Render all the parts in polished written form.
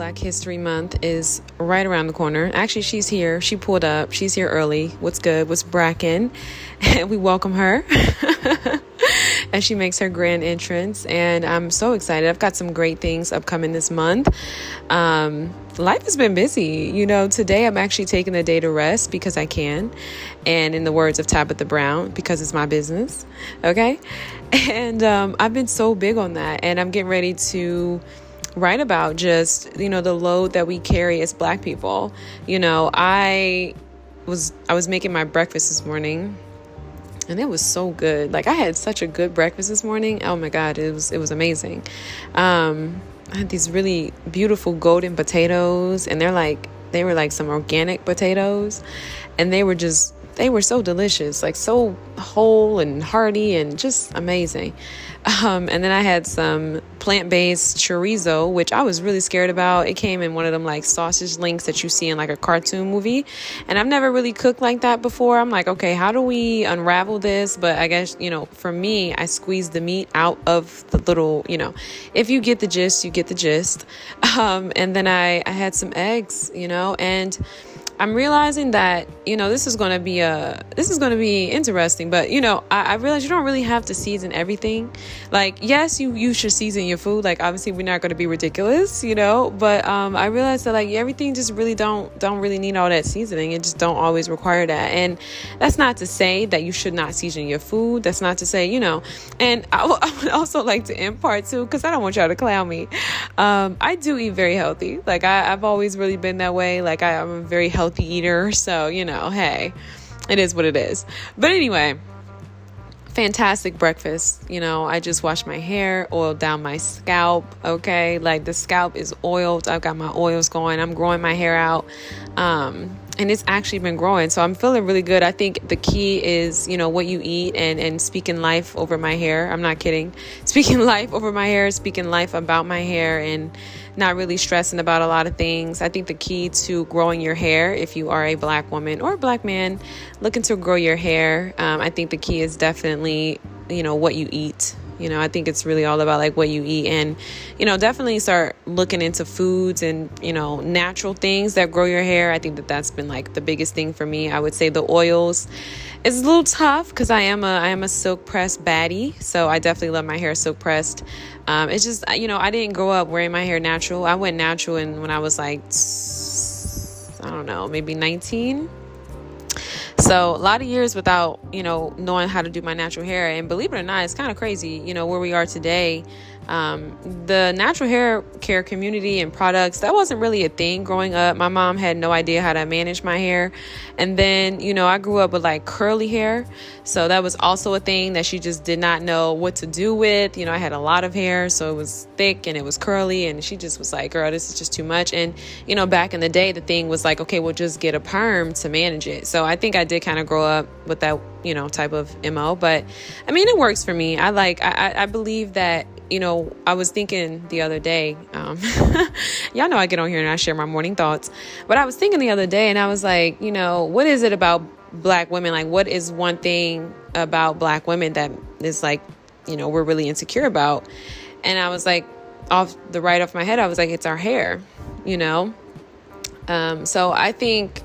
Black History Month is right around the corner. Actually, she's here. She pulled up. She's here early. What's good? What's brackin'? And we welcome her as she makes her grand entrance. And I'm so excited. I've got some great things upcoming this month. Life has been busy. Today I'm actually taking the day to rest because I can. And in the words of Tabitha Brown, because it's my business. Okay. And I've been so big on that. And I'm getting ready to write about just, the load that we carry as Black people. I was making my breakfast this morning and it was so good. Like, I had such a good breakfast this morning. Oh my God, it was amazing. I had these really beautiful golden potatoes, and they were like some organic potatoes, and they were so delicious, like so whole and hearty and just amazing. And then I had some plant-based chorizo, which I was really scared about. It came in one of them like sausage links that you see in like a cartoon movie. And I've never really cooked like that before. I'm like, okay, how do we unravel this? But I guess, for me, I squeezed the meat out of the little, if you get the gist, you get the gist. And then I had some eggs, and I'm realizing that, this is going to be interesting, but, I realize you don't really have to season everything. Like, yes, you should season your food. Like, obviously we're not going to be ridiculous, but, I realized that like everything just really don't really need all that seasoning. It just don't always require that. And that's not to say that you should not season your food. That's not to say, and I would also like to impart too, cause I don't want y'all to clown me. I do eat very healthy. Like I've always really been that way. Like I'm a very healthy eater, so hey, it is what it is. But anyway, fantastic breakfast. I just washed my hair, oiled down my scalp. Okay, like the scalp is oiled. I've got my oils going. I'm growing my hair out, and it's actually been growing, so I'm feeling really good. I think the key is what you eat and speaking life over my hair. I'm not kidding. Speaking life over my hair, speaking life about my hair, and not really stressing about a lot of things. I think the key to growing your hair, if you are a Black woman or a Black man looking to grow your hair, I think the key is definitely, what you eat. I think it's really all about like what you eat, and, definitely start looking into foods and, natural things that grow your hair. I think that's been like the biggest thing for me. I would say the oils is a little tough because I am a silk pressed baddie. So I definitely love my hair silk pressed. It's just, I didn't grow up wearing my hair natural. I went natural when I was like, I don't know, maybe 19. So a lot of years without, knowing how to do my natural hair. And believe it or not, it's kind of crazy, where we are today. The natural hair care community and products, that wasn't really a thing growing up. My mom had no idea how to manage my hair. And then, I grew up with like curly hair. So that was also a thing that she just did not know what to do with. I had a lot of hair, so it was thick and it was curly, and she just was like, girl, this is just too much. And, back in the day, the thing was like, okay, we'll just get a perm to manage it. So I think I did kind of grow up with that, type of MO. But I mean, it works for me. I believe that, I was thinking the other day, y'all know I get on here and I share my morning thoughts, but I was thinking the other day and I was like, what is it about Black women? Like, what is one thing about Black women that is like, we're really insecure about? And I was like, off my head, I was like, it's our hair, so I think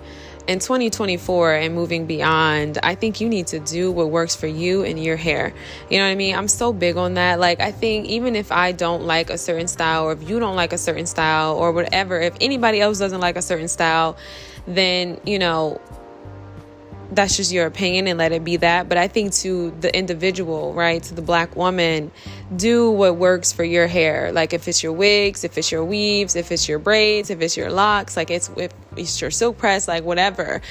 in 2024 and moving beyond, I think you need to do what works for you and your hair. You know what I mean? I'm so big on that. Like, I think even if I don't like a certain style, or if you don't like a certain style, or whatever, if anybody else doesn't like a certain style, then, that's just your opinion and let it be that. But I think to the individual, right, to the Black woman, do what works for your hair. Like if it's your wigs, if it's your weaves, if it's your braids, if it's your locks, like if it's your silk press, like whatever.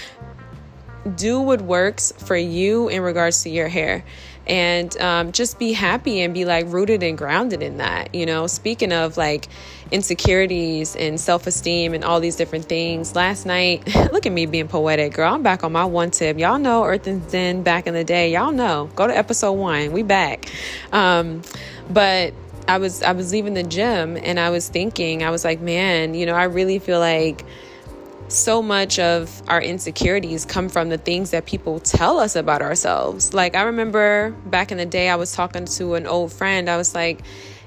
Do what works for you in regards to your hair. And just be happy and be like rooted and grounded in that. Speaking of like insecurities and self-esteem and all these different things, last night, look at me being poetic, girl. I'm back on my one tip. Y'all know Earth and Zen back in the day. Y'all know, go to episode 1. We back. But I was leaving the gym and I was thinking, I was like, man, I really feel like so much of our insecurities come from the things that people tell us about ourselves. Like, I remember back in the day, I was talking to an old friend. I was like,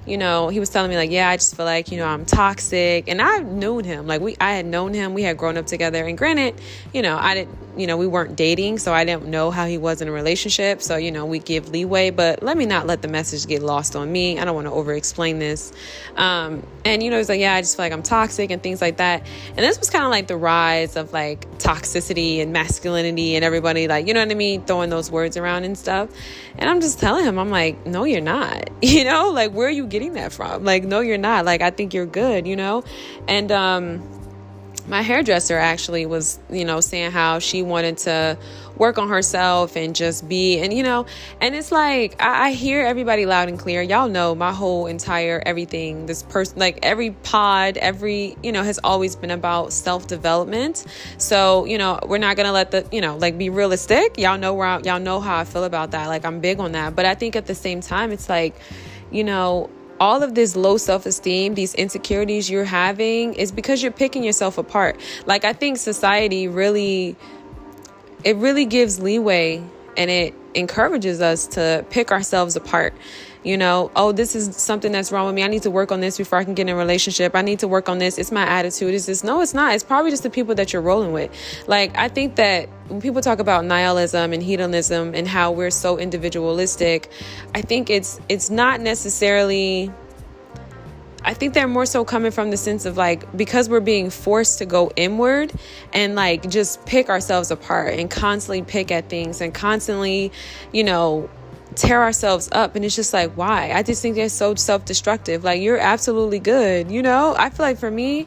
he was telling me like, yeah, I just feel like, I'm toxic. And I knew him. Like I had known him. We had grown up together. And granted, I didn't, we weren't dating, so I didn't know how he was in a relationship. So, we give leeway, but let me not let the message get lost on me. I don't want to over explain this. And, he's like, yeah, I just feel like I'm toxic and things like that. And this was kind of like the rise of like toxicity and masculinity and everybody like, you know what I mean? Throwing those words around and stuff. And I'm just telling him, I'm like, no, you're not, like, where are you getting that from? Like, no, you're not. Like, I think you're good, And, my hairdresser actually was, saying how she wanted to work on herself and just be, and, and it's like, I hear everybody loud and clear. Y'all know my whole entire everything, this person, like every pod, has always been about self-development. So, we're not going to let be realistic. Y'all know how I feel about that. Like, I'm big on that. But I think at the same time, it's like, all of this low self-esteem, these insecurities you're having is because you're picking yourself apart. Like, I think society it really gives leeway and it encourages us to pick ourselves apart. Oh, this is something that's wrong with me. I need to work on this before I can get in a relationship. I need to work on this. It's my attitude. It's this. No, it's not. It's probably just the people that you're rolling with. Like, I think that when people talk about nihilism and hedonism and how we're so individualistic, I think it's not necessarily, I think they're more so coming from the sense of like, because we're being forced to go inward and like just pick ourselves apart and constantly pick at things and constantly, tear ourselves up. And it's just like, why? I just think they're so self-destructive. Like, you're absolutely good. I feel like for me,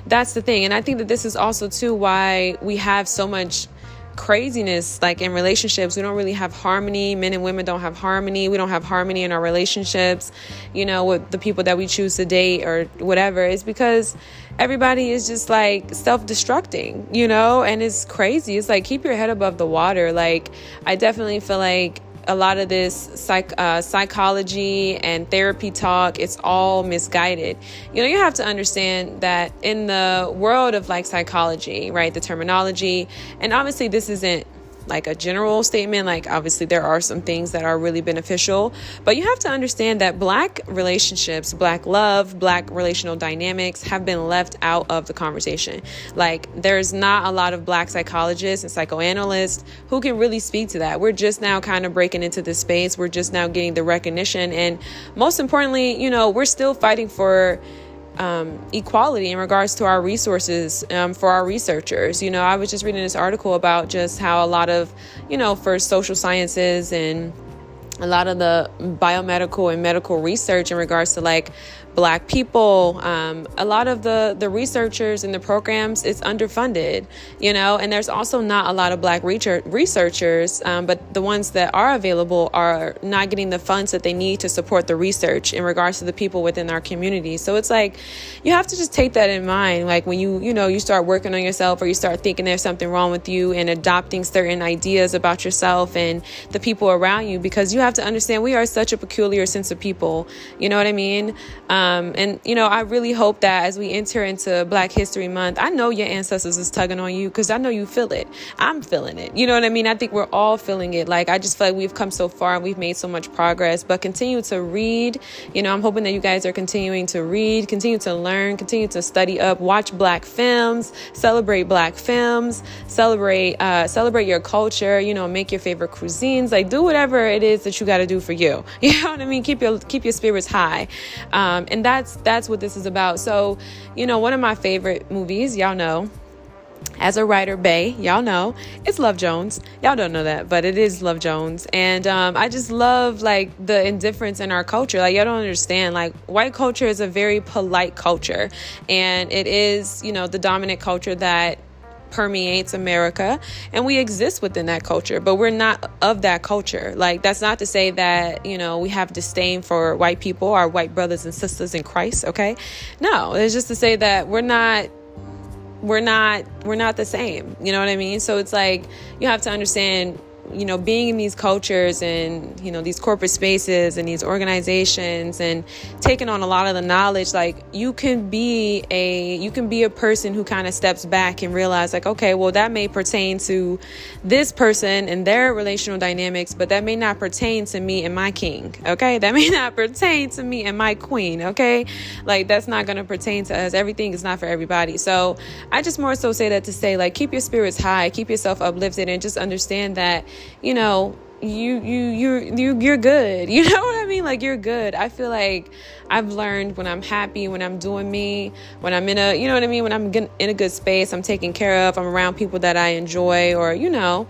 that's the thing. And I think that this is also too why we have so much craziness, like in relationships. We don't really have harmony. Men and women don't have harmony. We don't have harmony in our relationships, with the people that we choose to date or whatever. It's because everybody is just like self-destructing, and it's crazy. It's like, keep your head above the water. Like, I definitely feel like a lot of this psychology and therapy talk, it's all misguided. You have to understand that in the world of like psychology, right, the terminology, and obviously this isn't like a general statement, like obviously there are some things that are really beneficial, but you have to understand that Black relationships, Black love, Black relational dynamics have been left out of the conversation. Like, there's not a lot of Black psychologists and psychoanalysts who can really speak to that. We're just now kind of breaking into this space. We're just now getting the recognition. And most importantly, we're still fighting for equality in regards to our resources for our researchers. I was just reading this article about just how a lot of, for social sciences and a lot of the biomedical and medical research in regards to like Black people, a lot of the researchers in the programs, it's underfunded, and there's also not a lot of Black researchers, but the ones that are available are not getting the funds that they need to support the research in regards to the people within our community. So it's like, you have to just take that in mind. Like, when you start working on yourself, or you start thinking there's something wrong with you and adopting certain ideas about yourself and the people around you, because you have to understand we are such a peculiar sense of people. You know what I mean? And, I really hope that as we enter into Black History Month, I know your ancestors is tugging on you, because I know you feel it. I'm feeling it. You know what I mean? I think we're all feeling it. Like, I just feel like we've come so far and we've made so much progress, but continue to read. I'm hoping that you guys are continuing to read, continue to learn, continue to study up, watch Black films, celebrate Black films, celebrate your culture, make your favorite cuisines, like do whatever it is that you got to do for you. You know what I mean? Keep your spirits high. And that's what this is about. So, one of my favorite movies, y'all know, as a writer, bae, y'all know, it's Love Jones. Y'all don't know that, but it is Love Jones. And I just love like the indifference in our culture. Like, y'all don't understand, like, white culture is a very polite culture, and it is, the dominant culture that permeates America, and we exist within that culture, but we're not of that culture. Like, that's not to say that, we have disdain for white people, our white brothers and sisters in Christ. Okay. No, it's just to say that we're not the same. You know what I mean? So it's like, you have to understand being in these cultures and, these corporate spaces and these organizations and taking on a lot of the knowledge, like you can be a person who kind of steps back and realize like, okay, well, that may pertain to this person and their relational dynamics, but that may not pertain to me and my king. Okay. That may not pertain to me and my queen. Okay. Like that's not going to pertain to us. Everything is not for everybody. So I just more so say that to say like, keep your spirits high, keep yourself uplifted, and just understand that, you're good. You know what I mean? Like you're good. I feel like I've learned when I'm happy, when I'm doing me, when I'm in a, when I'm in a good space, I'm taken care of, I'm around people that I enjoy, or, you know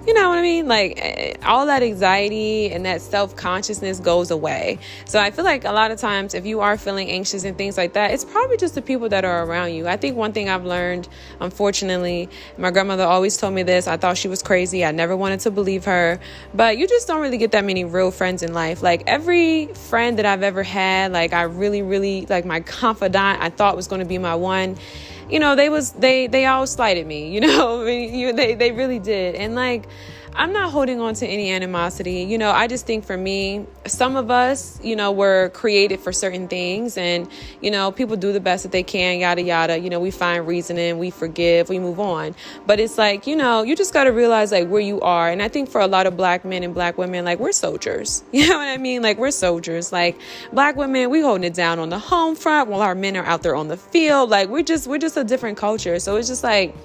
what I mean? Like all that anxiety and that self-consciousness goes away. So I feel like a lot of times if you are feeling anxious and things like that, it's probably just the people that are around you. I think one thing I've learned, unfortunately, my grandmother always told me this. I thought she was crazy. I never wanted to believe her, but you just don't really get that many real friends in life. Like every friend that I've ever had, like I really, really like my confidant, I thought was going to be my one. They all slighted me, they really did. And like, I'm not holding on to any animosity. I just think for me, some of us, were created for certain things, and, people do the best that they can, yada, yada. We find reasoning, we forgive, we move on. But it's like, you just got to realize like where you are. And I think for a lot of Black men and Black women, like we're soldiers. You know what I mean? Like we're soldiers. Like Black women, we holding it down on the home front while our men are out there on the field. Like we're just a different culture. So it's just like,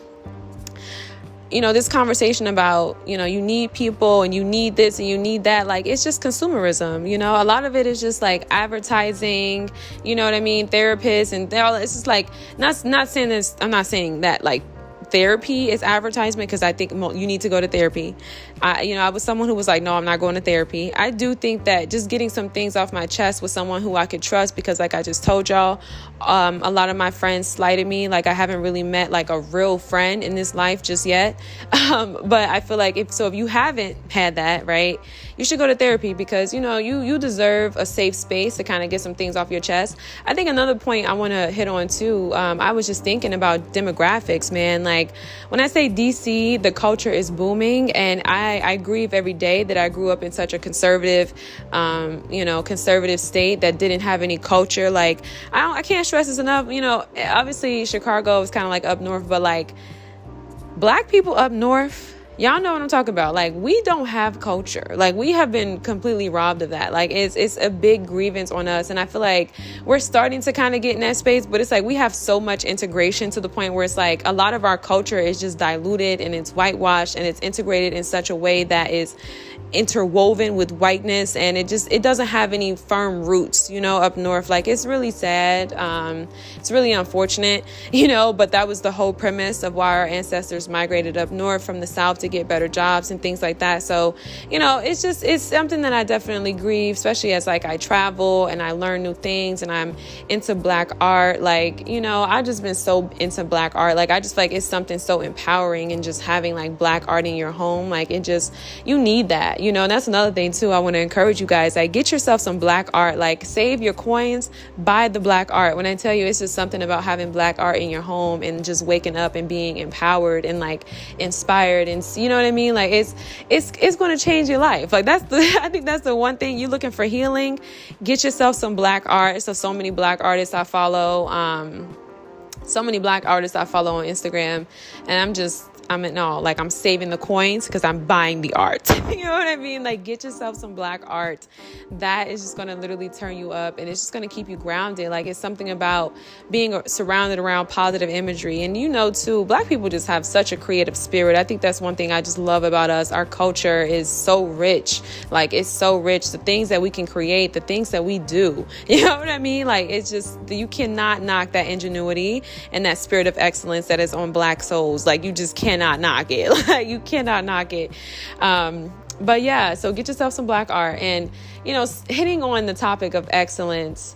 this conversation about, you need people and you need this and you need that, like, it's just consumerism, a lot of it is just like advertising, you know what I mean? Therapists and all. It's just like, not saying this, I'm not saying that like therapy is advertisement, because I think you need to go to therapy. I was someone who was like, no, I'm not going to therapy. I do think that just getting some things off my chest with someone who I could trust, because like I just told y'all, a lot of my friends slighted me. Like I haven't really met like a real friend in this life just yet. But I feel like if you haven't had that, right, you should go to therapy, because, you deserve a safe space to kind of get some things off your chest. I think another point I want to hit on too, I was just thinking about demographics, man. Like when I say DC, the culture is booming, and I grieve every day that I grew up in such a conservative, conservative state that didn't have any culture. Like I can't stress this enough. Obviously Chicago is kind of like up north, but like Black people up north, y'all know what I'm talking about. Like we don't have culture. Like we have been completely robbed of that. Like it's a big grievance on us. And I feel like we're starting to kind of get in that space, but it's like we have so much integration to the point where it's like a lot of our culture is just diluted and it's whitewashed and it's integrated in such a way that is interwoven with whiteness, and it doesn't have any firm roots, up north. Like it's really sad. It's really unfortunate, but that was the whole premise of why our ancestors migrated up north from the South to get better jobs and things like that. So, it's something that I definitely grieve, especially as like I travel and I learn new things and I'm into Black art. Like, I've just been so into Black art. Like I just feel like it's something so empowering, and just having like Black art in your home, like you need that. And that's another thing too. I want to encourage you guys, like get yourself some Black art, like save your coins, buy the Black art. When I tell you, it's just something about having Black art in your home and just waking up and being empowered and like inspired, and you know what I mean? Like it's going to change your life. Like I think that's the one thing. You're looking for healing, get yourself some Black art. So many Black artists I follow, so many Black artists I follow on Instagram, and I'm saving the coins because I'm buying the art. You know what I mean? Like get yourself some Black art. That is just going to literally turn you up, and it's just going to keep you grounded. Like it's something about being surrounded around positive imagery. And too, Black people just have such a creative spirit. I think that's one thing I just love about us. Our culture is so rich. Like it's so rich. The things that we can create, the things that we do. You know what I mean? Like it's just, you cannot knock that ingenuity and that spirit of excellence that is on Black souls. Like you just cannot knock it. Like you cannot knock it. But yeah, so get yourself some Black art. And hitting on the topic of excellence,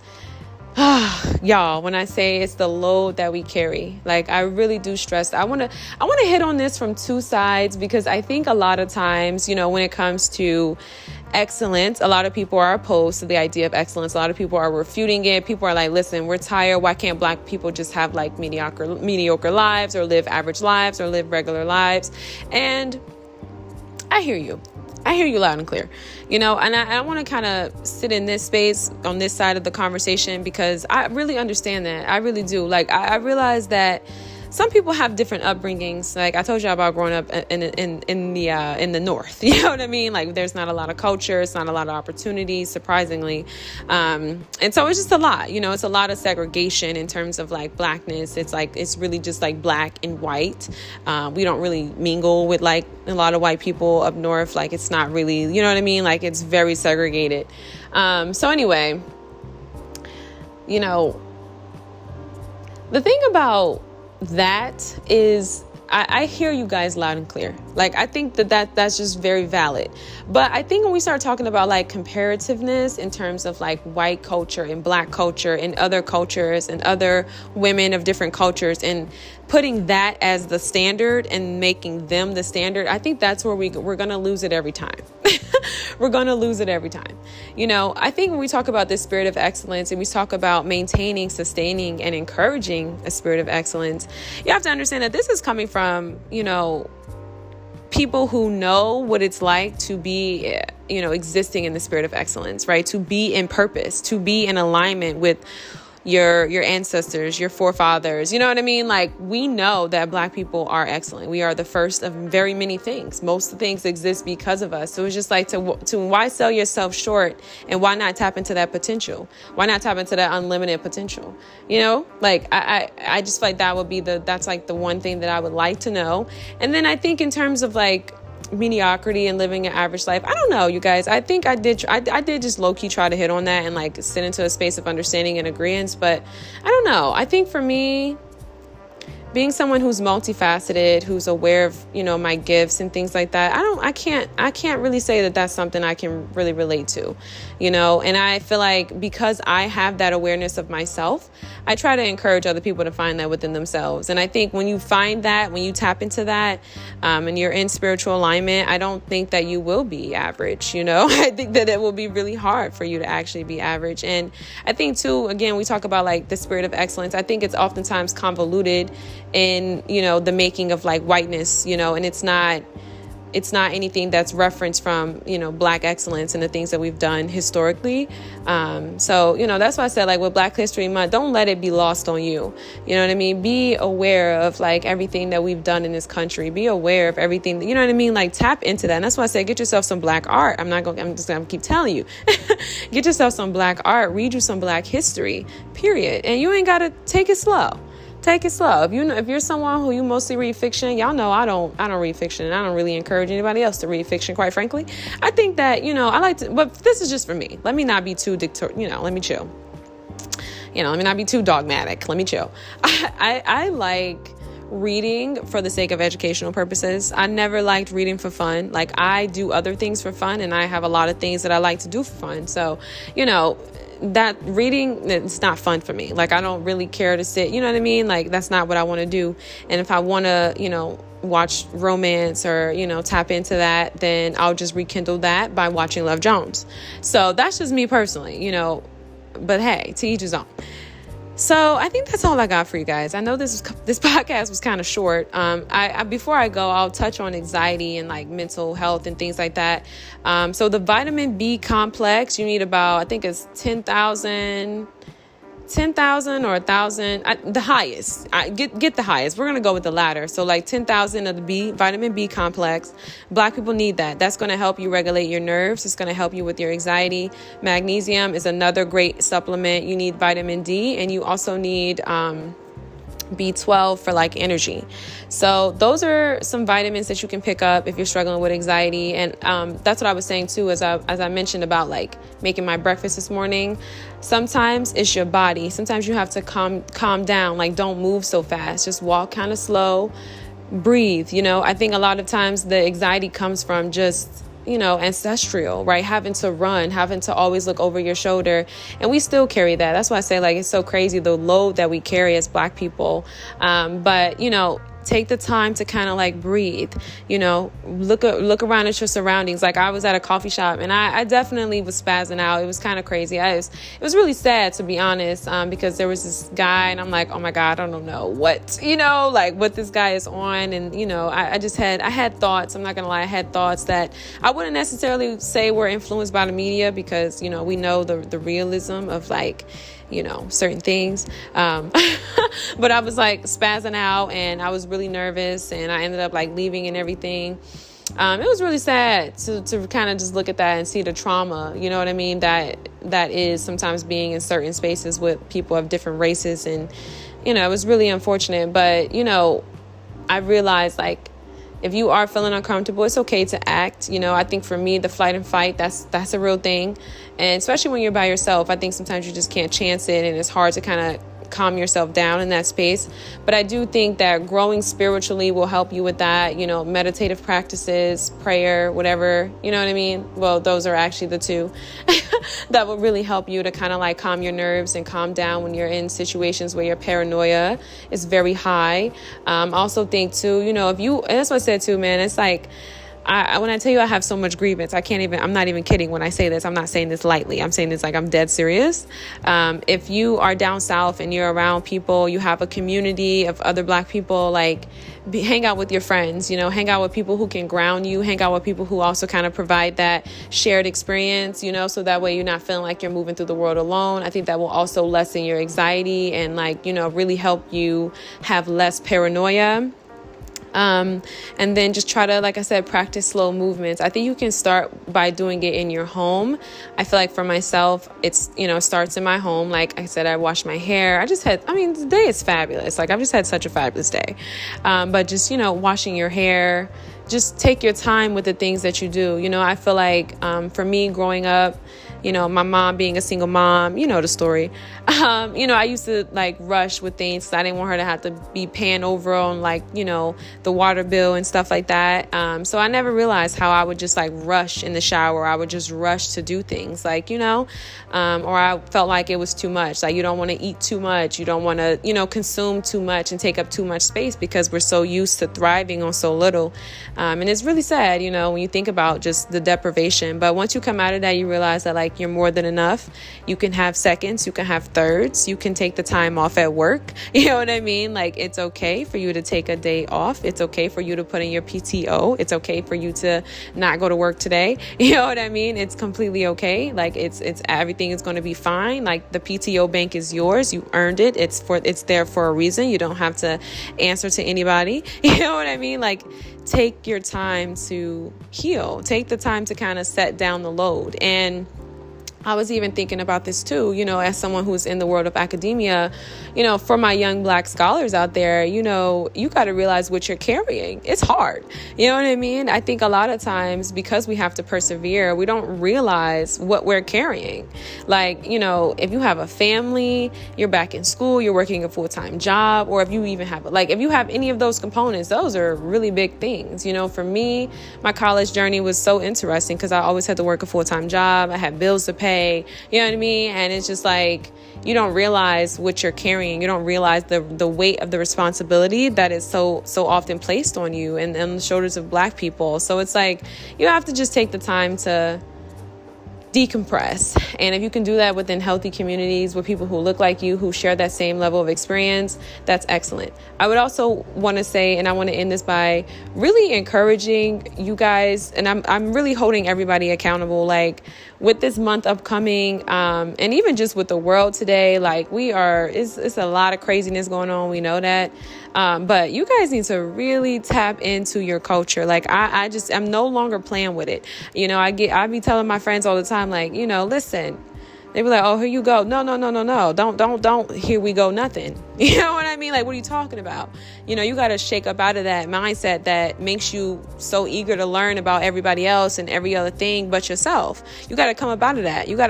y'all, when I say it's the load that we carry, like I really do stress. I want to hit on this from two sides, because I think a lot of times, when it comes to excellence, a lot of people are opposed to the idea of excellence. A lot of people are refuting it. People are like, listen, we're tired. Why can't Black people just have like mediocre lives, or live average lives, or live regular lives? And I hear you. I hear you loud and clear, and I want to kind of sit in this space on this side of the conversation because I really understand that. I really do. Like, I realize that some people have different upbringings. Like I told you about growing up in the North, you know what I mean? Like there's not a lot of culture. It's not a lot of opportunities, surprisingly. And so it's just a lot, it's a lot of segregation in terms of like blackness. It's really just like black and white. We don't really mingle with like a lot of white people up North. Like it's not really, you know what I mean? Like it's very segregated. So anyway, the thing about that is I hear you guys loud and clear. Like, I think that's just very valid. But I think when we start talking about like comparativeness in terms of like white culture and black culture and other cultures and other women of different cultures and putting that as the standard and making them the standard, I think that's where we're going to lose it every time. We're going to lose it every time. I think when we talk about this spirit of excellence and we talk about maintaining, sustaining, and encouraging a spirit of excellence, you have to understand that this is coming from, people who know what it's like to be, existing in the spirit of excellence, right? To be in purpose, to be in alignment with your ancestors, your forefathers, you know what I mean? Like, we know that Black people are excellent. We are the first of very many things. Most of the things exist because of us. So it's just like to why sell yourself short and why not tap into that potential? Why not tap into that unlimited potential? Like I just feel like that's like the one thing that I would like to know. And then I think in terms of like mediocrity and living an average life, I don't know, you guys. I think I did just low-key try to hit on that and like sit into a space of understanding and agreement, but I don't know. I think for me, being someone who's multifaceted, who's aware of, my gifts and things like that, I can't really say that that's something I can really relate to, and I feel like because I have that awareness of myself, I try to encourage other people to find that within themselves. And I think when you find that, when you tap into that, and you're in spiritual alignment, I don't think that you will be average, I think that it will be really hard for you to actually be average. And I think too, again, we talk about like the spirit of excellence. I think it's oftentimes convoluted in, the making of like whiteness, and it's not anything that's referenced from, Black excellence and the things that we've done historically. So, that's why I said, like, with Black History Month, don't let it be lost on you. You know what I mean? Be aware of like everything that we've done in this country. Be aware of everything, you know what I mean? Like, tap into that. And that's why I said, get yourself some Black art. I'm just going to keep telling you, get yourself some Black art, read you some Black history, period. And you ain't got to take it slow. Take it slow. If you're someone who you mostly read fiction, y'all know I don't read fiction, and I don't really encourage anybody else to read fiction, quite frankly. I think that, I like to, but this is just for me. Let me not be too let me chill. Let me not be too dogmatic. Let me chill. I like reading for the sake of educational purposes. I never liked reading for fun. Like, I do other things for fun, and I have a lot of things that I like to do for fun. So, that reading, it's not fun for me. Like, I don't really care to sit, you know what I mean? Like, that's not what I want to do. And if I want to, watch romance or, tap into that, then I'll just rekindle that by watching Love Jones. So that's just me personally, but hey, to each his own. So I think that's all I got for you guys. I know this podcast was kind of short. I before I go, I'll touch on anxiety and like mental health and things like that. So the vitamin B complex, you need about, I think it's 10,000 or 1,000, the highest. Get the highest. We're going to go with the latter. So like 10,000 of the vitamin B complex. Black people need that. That's going to help you regulate your nerves. It's going to help you with your anxiety. Magnesium is another great supplement. You need vitamin D, and you also need B12 for like energy. So those are some vitamins that you can pick up if you're struggling with anxiety. And that's what I was saying too, as I mentioned about like making my breakfast this morning. Sometimes it's your body. Sometimes you have to calm down. Like, don't move so fast. Just walk kind of slow, breathe. I think a lot of times the anxiety comes from just ancestral, right? Having to run, having to always look over your shoulder. And we still carry that. That's why I say, like, it's so crazy, the load that we carry as Black people. But, Take the time to kind of like breathe, look around at your surroundings. Like I was at a coffee shop and I definitely was spazzing out. It was kind of crazy. It was really sad, to be honest, because there was this guy and I'm like, oh my God, I don't know what, like what this guy is on. And, I had thoughts. I'm not going to lie. I had thoughts that I wouldn't necessarily say were influenced by the media because, we know the realism of like, certain things. But I was like spazzing out and I was really nervous and I ended up like leaving and everything. It was really sad to kind of just look at that and see the trauma, you know what I mean? That is sometimes being in certain spaces with people of different races. And, it was really unfortunate. But, I realized like, if you are feeling uncomfortable, it's okay to act. I think for me, the flight and fight, that's a real thing. And especially when you're by yourself, I think sometimes you just can't chance it. And it's hard to kind of calm yourself down in that space. But I do think that growing spiritually will help you with that, meditative practices, prayer, whatever, you know what I mean? Well, those are actually the two that will really help you to kind of like calm your nerves and calm down when you're in situations where your paranoia is very high. I also think too, and that's what I said too, man, it's like, when I tell you I have so much grievance, I'm not even kidding when I say this. I'm not saying this lightly. I'm saying this like I'm dead serious. If you are down south and you're around people, you have a community of other Black people, like hang out with your friends, hang out with people who can ground you, hang out with people who also kind of provide that shared experience, so that way you're not feeling like you're moving through the world alone. I think that will also lessen your anxiety and like, really help you have less paranoia. And then just try to, like I said, practice slow movements. I think you can start by doing it in your home. I feel like for myself, it's, starts in my home. Like I said, I wash my hair. The day is fabulous. Like I've just had such a fabulous day. But just, washing your hair, just take your time with the things that you do. I feel like, for me growing up, my mom being a single mom, the story. I used to like rush with things 'cause I didn't want her to have to be paying over on like, the water bill and stuff like that. So I never realized how I would just like rush in the shower. I would just rush to do things like, or I felt like it was too much. Like you don't want to eat too much. You don't want to, consume too much and take up too much space because we're so used to thriving on so little. And it's really sad, when you think about just the deprivation. But once you come out of that, you realize that like you're more than enough. You can have seconds, you can have thirds, you can take the time off at work. You know what I mean? Like it's okay for you to take a day off. It's okay for you to put in your PTO. It's okay for you to not go to work today. You know what I mean? It's completely okay. Like it's everything is going to be fine. Like the PTO bank is yours. You earned it. It's there for a reason. You don't have to answer to anybody. You know what I mean? Like take your time to heal. Take the time to kind of set down the load. And I was even thinking about this too, as someone who's in the world of academia, for my young Black scholars out there, you got to realize what you're carrying. It's hard. You know what I mean? I think a lot of times because we have to persevere, we don't realize what we're carrying. Like, if you have a family, you're back in school, you're working a full-time job, or if you even have, if you have any of those components, those are really big things. For me, my college journey was so interesting because I always had to work a full-time job. I had bills to pay. You know what I mean? And it's just like, you don't realize what you're carrying. You don't realize the weight of the responsibility that is so often placed on you and on the shoulders of Black people. So it's like, you have to just take the time to decompress. And if you can do that within healthy communities with people who look like you, who share that same level of experience, that's excellent. I would also want to say, and I want to end this by really encouraging you guys, and I'm really holding everybody accountable, like with this month upcoming, and even just with the world today, like it's a lot of craziness going on. We know that. But you guys need to really tap into your culture. Like I'm no longer playing with it. I be telling my friends all the time, like, listen, they be like, oh, here you go. No. Don't. Here we go. Nothing. You know what I mean? Like, what are you talking about? You got to shake up out of that mindset that makes you so eager to learn about everybody else and every other thing but yourself. You got to come up out of that. You got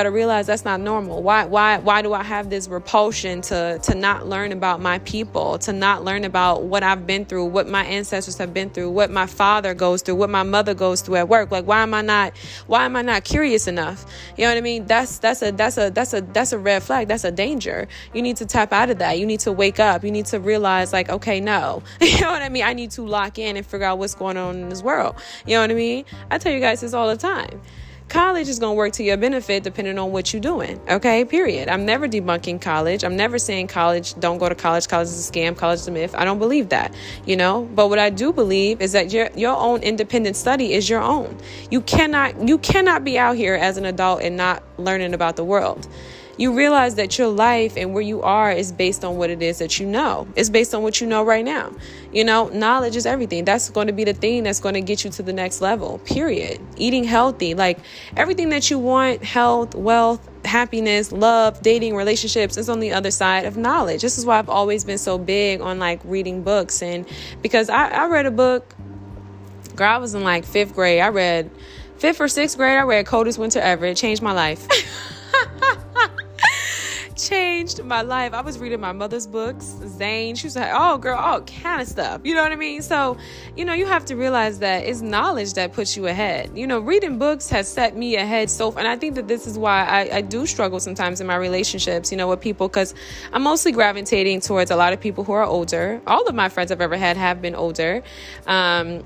to realize that's not normal. Why do I have this repulsion to not learn about my people, to not learn about what I've been through, what my ancestors have been through, what my father goes through, what my mother goes through at work? Like, why am I not curious enough? You know what I mean? That's a red flag. That's a danger. more. You need to tap out of that. You need to wake up. You need to realize like, okay, no, you know what I mean? I need to lock in and figure out what's going on in this world. You know what I mean? I tell you guys this all the time. College is going to work to your benefit depending on what you're doing. Okay, period. I'm never debunking college. I'm never saying don't go to college. College is a scam. College is a myth. I don't believe that, But what I do believe is that your own independent study is your own. You cannot be out here as an adult and not learning about the world. You realize that your life and where you are is based on what it is that you know. It's based on what you know right now. Knowledge is everything. That's going to be the thing that's going to get you to the next level, period. Eating healthy, like everything that you want, health, wealth, happiness, love, dating, relationships is on the other side of knowledge. This is why I've always been so big on like reading books. And because I read a book, girl, I was in like fifth or sixth grade. I read Coldest Winter Ever. It changed my life. Changed my life. I was reading my mother's books, Zane. She was like, oh girl, all kind of stuff. You know what I mean? So, you have to realize that it's knowledge that puts you ahead. Reading books has set me ahead. And I think that this is why I do struggle sometimes in my relationships, with people, because I'm mostly gravitating towards a lot of people who are older. All of my friends I've ever had have been older. And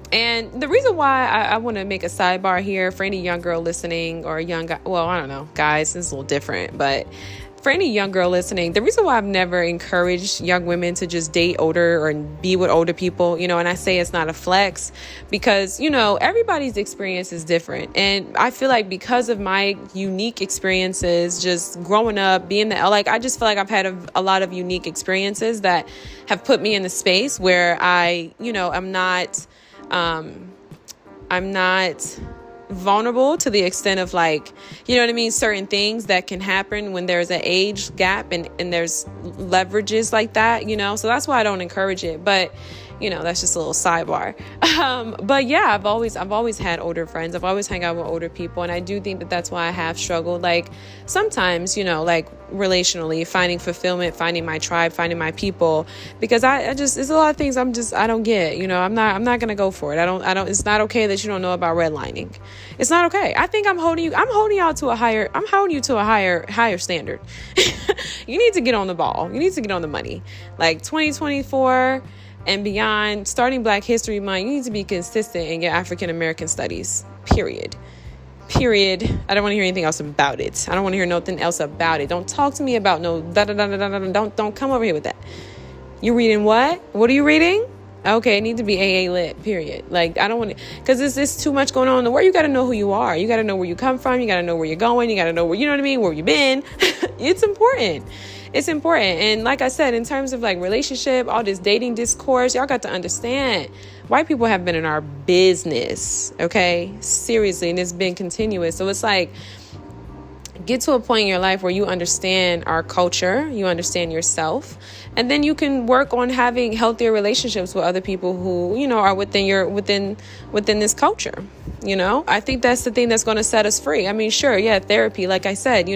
the reason why I want to make a sidebar here for any young girl listening or a young guy, well, I don't know, guys, it's a little different, but for any young girl listening, the reason why I've never encouraged young women to just date older or be with older people, and I say it's not a flex because, everybody's experience is different. And I feel like because of my unique experiences, just growing up, being I just feel like I've had a lot of unique experiences that have put me in the space where I'm not vulnerable to the extent of certain things that can happen when there's an age gap and there's leverages like that, so that's why I don't encourage it. But that's just a little sidebar. But yeah, I've always had older friends. I've always hung out with older people. And I do think that that's why I have struggled. Sometimes, relationally, finding fulfillment, finding my tribe, finding my people, because there's a lot of things I don't get, I'm not going to go for it. It's not okay that you don't know about redlining. It's not okay. I think I'm holding you to a higher standard. You need to get on the ball. You need to get on the money. 2024 and beyond, starting Black History Month, you need to be consistent in your African American studies, period. I don't want to hear anything else about it. I don't want to hear nothing else about it. Don't talk to me about no don't come over here with that. You reading what? What are you reading? Okay, it needs to be AA lit, period. I don't want to, because it's too much going on in the world. You got to know who you are. You got to know where you come from. You got to know where you're going. You got to know where, you know what I mean? Where you've been. It's important. It's important. And like I said, in terms of relationship, all this dating discourse, y'all got to understand, white people have been in our business, okay? Seriously. And it's been continuous. So it's get to a point in your life where you understand our culture, you understand yourself, and then you can work on having healthier relationships with other people who, are within this culture. I think that's the thing that's going to set us free. I mean, sure. Yeah. Therapy. Like I said,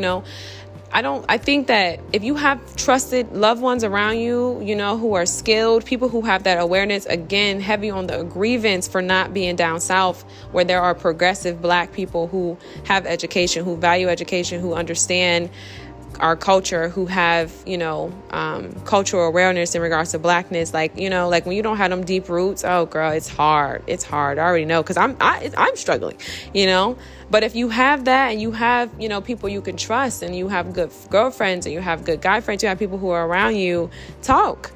I think that if you have trusted loved ones around you, who are skilled, people who have that awareness, again, heavy on the grievance for not being down south, where there are progressive Black people who have education, who value education, who understand our culture, who have, cultural awareness in regards to Blackness. When you don't have them deep roots, oh girl, it's hard. It's hard. I already know, because I'm struggling, But if you have that, and you have, people you can trust, and you have good girlfriends, and you have good guy friends, you have people who are around you, talk.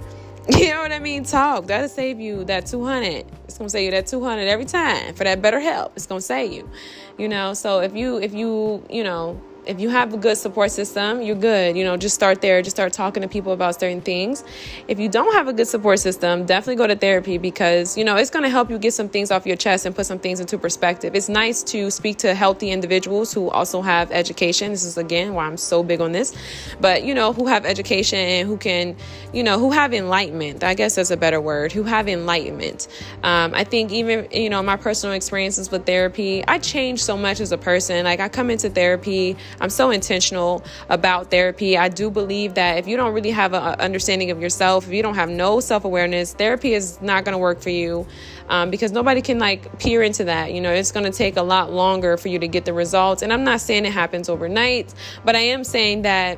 You know what I mean? Talk. That'll save you that $200. It's going to save you that $200 every time for that better help. It's going to save you, So if you have a good support system, you're good. Just start there. Just start talking to people about certain things. If you don't have a good support system, definitely go to therapy, because, it's going to help you get some things off your chest and put some things into perspective. It's nice to speak to healthy individuals who also have education. This is, again, why I'm so big on this. But, who have education and who can, who have enlightenment. I guess that's a better word. Who have enlightenment. I think even, my personal experiences with therapy, I changed so much as a person. I come into therapy, I'm so intentional about therapy. I do believe that if you don't really have an understanding of yourself, if you don't have no self-awareness, therapy is not going to work for you, because nobody can peer into that. It's going to take a lot longer for you to get the results. And I'm not saying it happens overnight, but I am saying that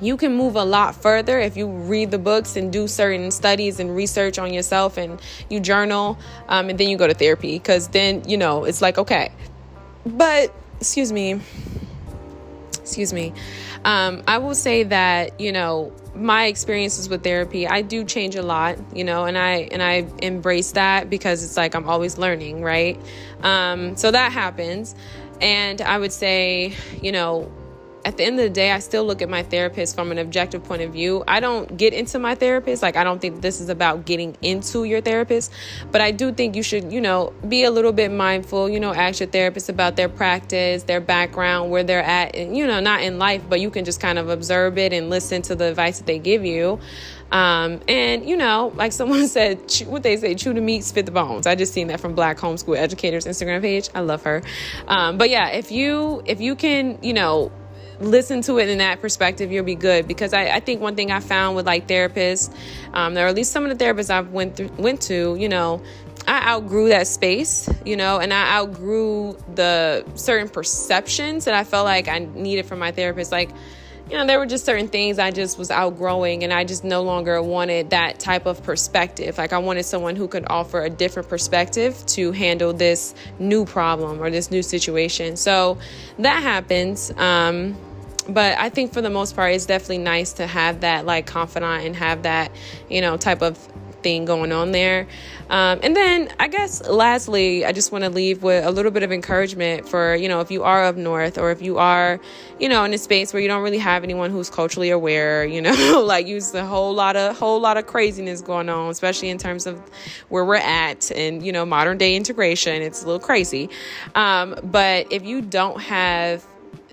you can move a lot further if you read the books and do certain studies and research on yourself, and you journal, and then you go to therapy, because then, it's like, okay. But excuse me, I will say that, my experiences with therapy, I do change a lot, and I embrace that, because it's like I'm always learning, right? So that happens. And I would say, at the end of the day, I still look at my therapist from an objective point of view. I don't get into my therapist. Like, I don't think this is about getting into your therapist, but I do think you should, be a little bit mindful, ask your therapist about their practice, their background, where they're at, and, not in life, but you can just kind of observe it and listen to the advice that they give you. And, like someone said, what they say, chew the meat, spit the bones. I just seen that from Black Homeschool Educators Instagram page. I love her. But yeah, if you can, listen to it in that perspective, you'll be good. Because I think one thing I found with like therapists, or at least some of the therapists I've went to, I outgrew that space, and I outgrew the certain perceptions that I felt like I needed from my therapist. Like, there were just certain things I just was outgrowing, and I just no longer wanted that type of perspective. Like, I wanted someone who could offer a different perspective to handle this new problem or this new situation. So that happens. But I think for the most part, it's definitely nice to have that like confidant and have that, type of thing going on there. And then I guess lastly, I just want to leave with a little bit of encouragement for, if you are up north, or if you are, in a space where you don't really have anyone who's culturally aware, like use a whole lot of craziness going on, especially in terms of where we're at and, modern day integration. It's a little crazy. But if you don't have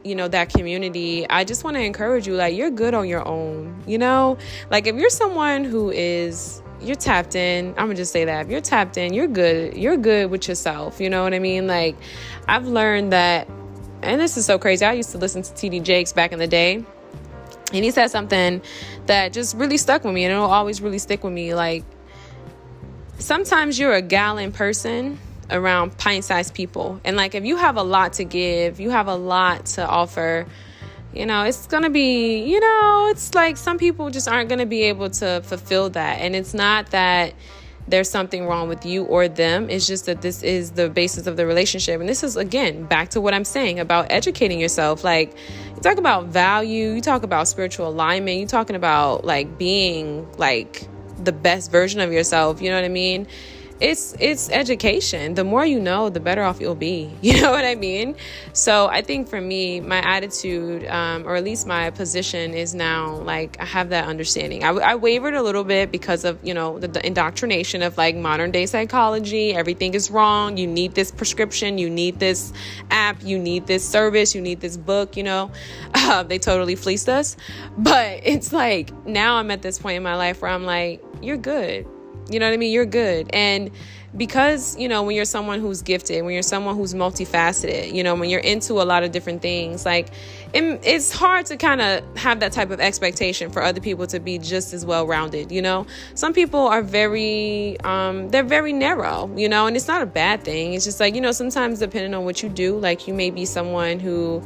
that community, I just want to encourage you, like, you're good on your own, like if you're someone who you're tapped in, I'm gonna just say that if you're tapped in, you're good with yourself. You know what I mean? Like, I've learned that, and this is so crazy. I used to listen to TD Jakes back in the day, and he said something that just really stuck with me, and it'll always really stick with me. Like, sometimes you're a gallon person around pint-sized people. And like, if you have a lot to give, you have a lot to offer, it's going to be, it's like some people just aren't going to be able to fulfill that. And it's not that there's something wrong with you or them. It's just that this is the basis of the relationship. And this is, again, back to what I'm saying about educating yourself. Like, you talk about value, you talk about spiritual alignment, you're talking about like being like the best version of yourself. You know what I mean? It's education. The more you know, the better off you'll be. You know what I mean? So I think for me, my attitude, or at least my position, is now like I have that understanding. I wavered a little bit because of, the indoctrination of like modern day psychology. Everything is wrong. You need this prescription. You need this app. You need this service. You need this book. They totally fleeced us. But it's like now I'm at this point in my life where I'm like, you're good. You know what I mean? You're good. And because, when you're someone who's gifted, when you're someone who's multifaceted, when you're into a lot of different things, like it's hard to kind of have that type of expectation for other people to be just as well-rounded. Some people are very, they're very narrow, and it's not a bad thing. It's just like, sometimes depending on what you do, like you may be someone who,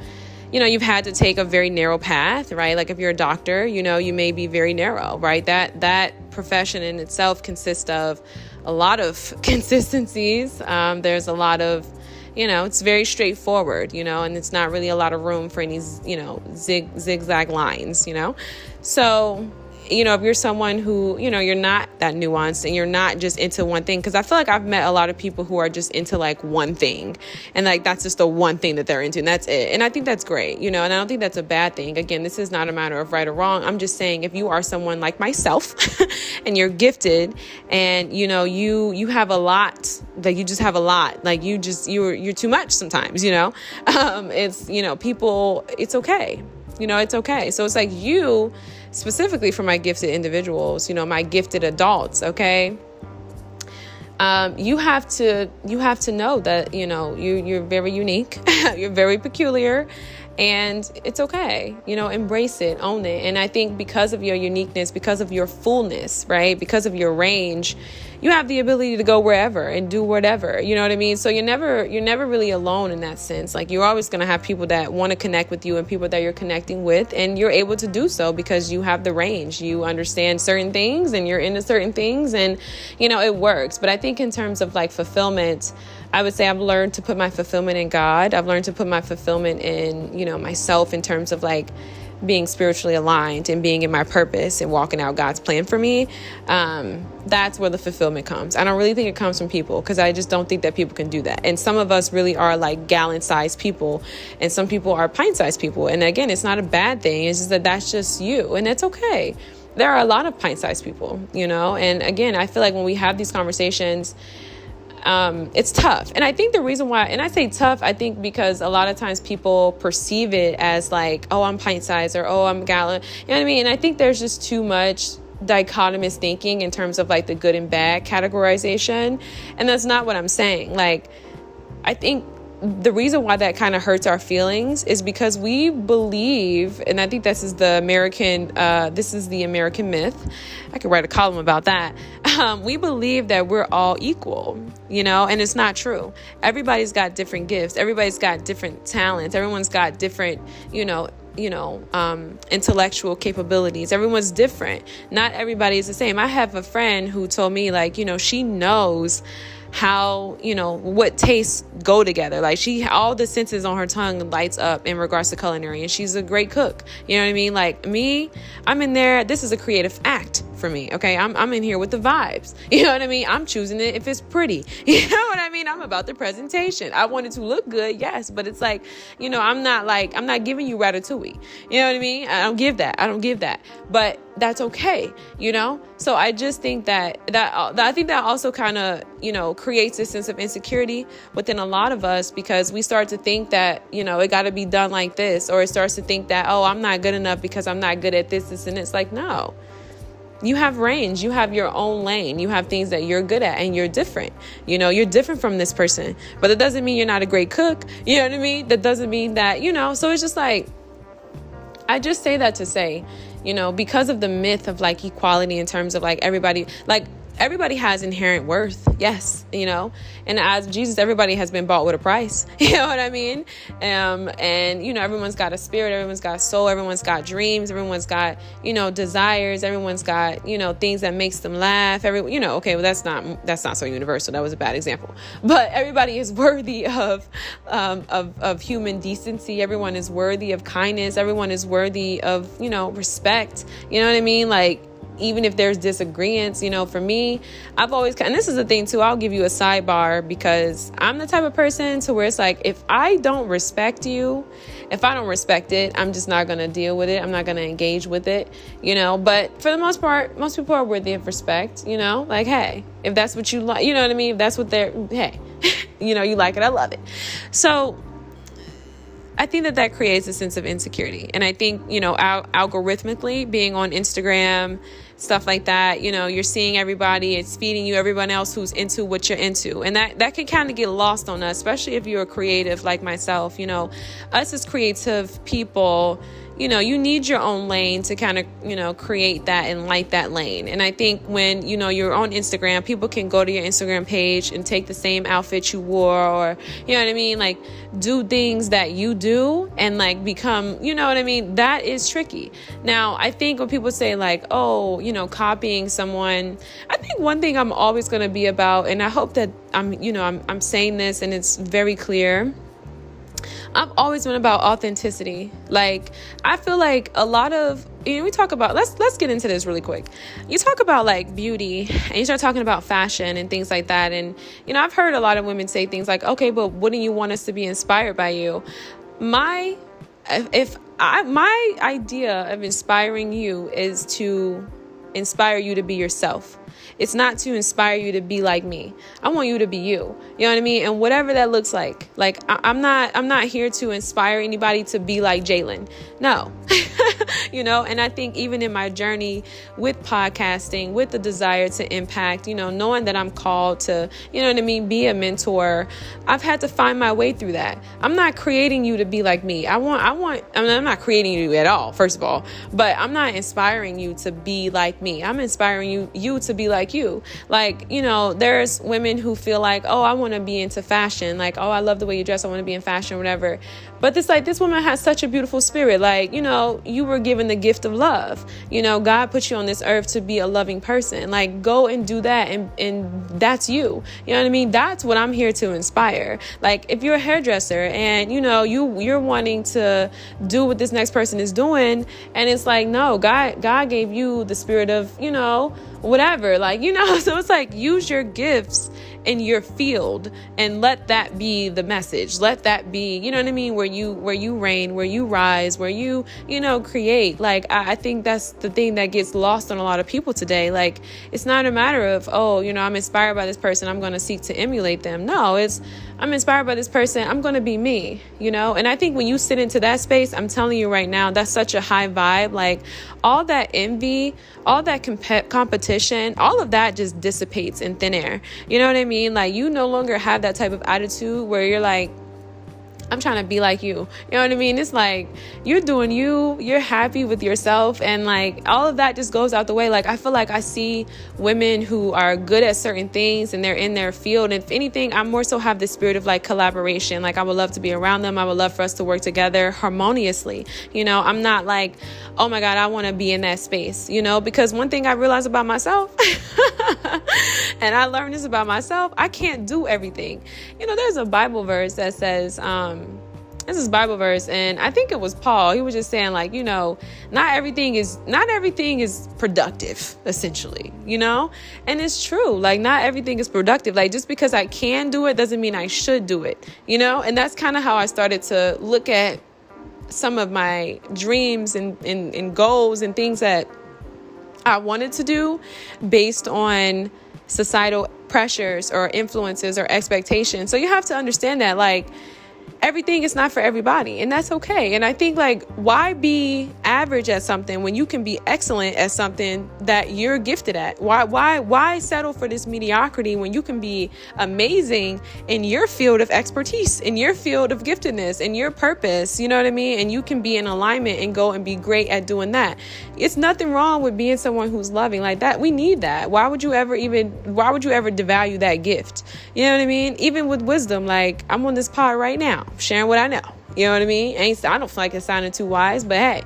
you've had to take a very narrow path, right? Like if you're a doctor, you may be very narrow, right? That profession in itself consists of a lot of consistencies. There's a lot of, it's very straightforward, and it's not really a lot of room for any, zigzag lines, So, if you're someone who, you're not that nuanced and you're not just into one thing, because I feel like I've met a lot of people who are just into like one thing, and like that's just the one thing that they're into, and that's it. And I think that's great, and I don't think that's a bad thing. Again, this is not a matter of right or wrong. I'm just saying, if you are someone like myself and you're gifted and you have a lot, like you just have a lot, like you're too much sometimes, it's people, it's okay. It's okay. So it's like you, specifically for my gifted individuals, my gifted adults, okay? You have to know that, you're very unique, you're very peculiar, And it's okay, embrace it, own it. And I think because of your uniqueness, because of your fullness, right? Because of your range, you have the ability to go wherever and do whatever, you know what I mean? So you're never really alone in that sense. Like, you're always going to have people that want to connect with you and people that you're connecting with, and you're able to do so because you have the range. You understand certain things and you're into certain things, and, it works. But I think in terms of like fulfillment, I would say I've learned to put my fulfillment in God. I've learned to put my fulfillment in, myself, in terms of like being spiritually aligned and being in my purpose and walking out God's plan for me. That's where the fulfillment comes. I don't really think it comes from people, because I just don't think that people can do that. And some of us really are like gallon-sized people, and some people are pint-sized people. And again, it's not a bad thing. It's just that's just you, and that's okay. There are a lot of pint-sized people, and again, I feel like when we have these conversations, it's tough. And I think the reason why, and I say tough, I think because a lot of times people perceive it as like, oh, I'm pint sized, or oh, I'm gallon. You know what I mean? And I think there's just too much dichotomous thinking in terms of like the good and bad categorization. And that's not what I'm saying. Like, I think the reason why that kind of hurts our feelings is because we believe, and I think this is the American myth. I could write a column about that. We believe that we're all equal, and it's not true. Everybody's got different gifts. Everybody's got different talents. Everyone's got different, intellectual capabilities. Everyone's different. Not everybody is the same. I have a friend who told me, like, she knows how, what tastes go together. Like, all the senses on her tongue lights up in regards to culinary, and she's a great cook. You know what I mean? Like me, I'm in there. This is a creative act for me. Okay. I'm in here with the vibes. You know what I mean? I'm choosing it if it's pretty. You know what I mean? I'm about the presentation. I want it to look good. Yes. But it's like, I'm not giving you ratatouille. You know what I mean? I don't give that. But that's okay. So I just think that I think that also kind of, creates a sense of insecurity within a lot of us, because we start to think that, it got to be done like this, or it starts to think that, oh, I'm not good enough because I'm not good at this, and it's like, no. You have range. You have your own lane. You have things that you're good at, and you're different. You're different from this person, but that doesn't mean you're not a great cook. You know what I mean? That doesn't mean that, so it's just like, I just say that to say, because of the myth of like equality in terms of like everybody has inherent worth. Yes. And as Jesus, everybody has been bought with a price. You know what I mean? And, everyone's got a spirit, everyone's got a soul, everyone's got dreams, everyone's got, desires, everyone's got, things that makes them laugh. Okay, well, that's not so universal. That was a bad example, but everybody is worthy of human decency. Everyone is worthy of kindness. Everyone is worthy of, respect. You know what I mean? Like, even if there's disagreements, for me, I've always, and this is the thing too, I'll give you a sidebar, because I'm the type of person to where it's like, if I don't respect you, if I don't respect it, I'm just not going to deal with it. I'm not going to engage with it, but for the most part, most people are worthy of respect, like, hey, if that's what you like, you know what I mean? If that's what hey, you like it, I love it. So I think that creates a sense of insecurity. And I think, algorithmically being on Instagram, stuff like that, you're seeing everybody, it's feeding you everyone else who's into what you're into. And that can kind of get lost on us, especially if you're a creative like myself. Us as creative people, you need your own lane to kind of, create that and light that lane. And I think when, you're on Instagram, people can go to your Instagram page and take the same outfit you wore, or, you know what I mean? Like, do things that you do and like become, you know what I mean? That is tricky. Now, I think when people say like, oh, copying someone, I think one thing I'm always going to be about, and I hope that I'm saying this and it's very clear, I've always been about authenticity. Like, I feel like a lot of, we talk about, let's get into this really quick. You talk about like beauty and you start talking about fashion and things like that. And, I've heard a lot of women say things like, okay, but wouldn't you want us to be inspired by you? My idea of inspiring you is to inspire you to be yourself. It's not to inspire you to be like me. I want you to be you. You know what I mean? And whatever that looks like. Like, I'm not here to inspire anybody to be like Jalen. No. You know, and I think even in my journey with podcasting, with the desire to impact, you know, knowing that I'm called to, you know what I mean, be a mentor, I've had to find my way through that. I'm not creating you to be like me. I'm not creating you at all, first of all, but I'm not inspiring you to be like me. I'm inspiring you to be like you. Like, you know, there's women who feel like, oh, I want to be into fashion. Like, oh, I love the way you dress. I want to be in fashion, whatever. But it's like, this woman has such a beautiful spirit. Like, you know, you were given the gift of love. You know, God put you on this earth to be a loving person. Like, go and do that. And that's you. You know what I mean? That's what I'm here to inspire. Like, if you're a hairdresser and, you know, you're wanting to do what this next person is doing, and it's like, no, God gave you the spirit of, you know, whatever, like, you know, so it's like, use your gifts in your field and let that be the message. Let that be, you know what I mean, where you reign, where you rise, where you know, create. Like, I think that's the thing that gets lost on a lot of people today. Like, it's not a matter of, oh, you know, I'm inspired by this person, I'm going to seek to emulate them. No, it's, I'm inspired by this person, I'm going to be me, you know? And I think when you sit into that space, I'm telling you right now, that's such a high vibe. Like, all that envy, all that competition, all of that just dissipates in thin air. You know what I mean? Like, you no longer have that type of attitude where you're like, I'm trying to be like you. You know what I mean? It's like, you're doing you, you're happy with yourself, and like, all of that just goes out the way. Like, I feel like I see women who are good at certain things and they're in their field. And if anything, I more so have the spirit of like collaboration. Like, I would love to be around them. I would love for us to work together harmoniously. You know, I'm not like, oh my God, I want to be in that space, you know, because one thing I realized about myself, and I learned this about myself, I can't do everything. You know, there's a Bible verse that says, this is Bible verse, and I think it was Paul. He was just saying, like, you know, not everything is productive, essentially, you know? And it's true. Like, not everything is productive. Like, just because I can do it doesn't mean I should do it, you know? And that's kind of how I started to look at some of my dreams and goals and things that I wanted to do based on societal pressures or influences or expectations. So you have to understand that, like, everything is not for everybody, and that's okay. And I think, like, why be average at something when you can be excellent at something that you're gifted at? Why settle for this mediocrity when you can be amazing in your field of expertise, in your field of giftedness, in your purpose? You know what I mean? And you can be in alignment and go and be great at doing that. It's nothing wrong with being someone who's loving like that. We need that. Why would you ever devalue that gift? You know what I mean? Even with wisdom, like, I'm on this pod right now, sharing what I know. You know what I mean? I don't feel like it's sounding too wise, but hey,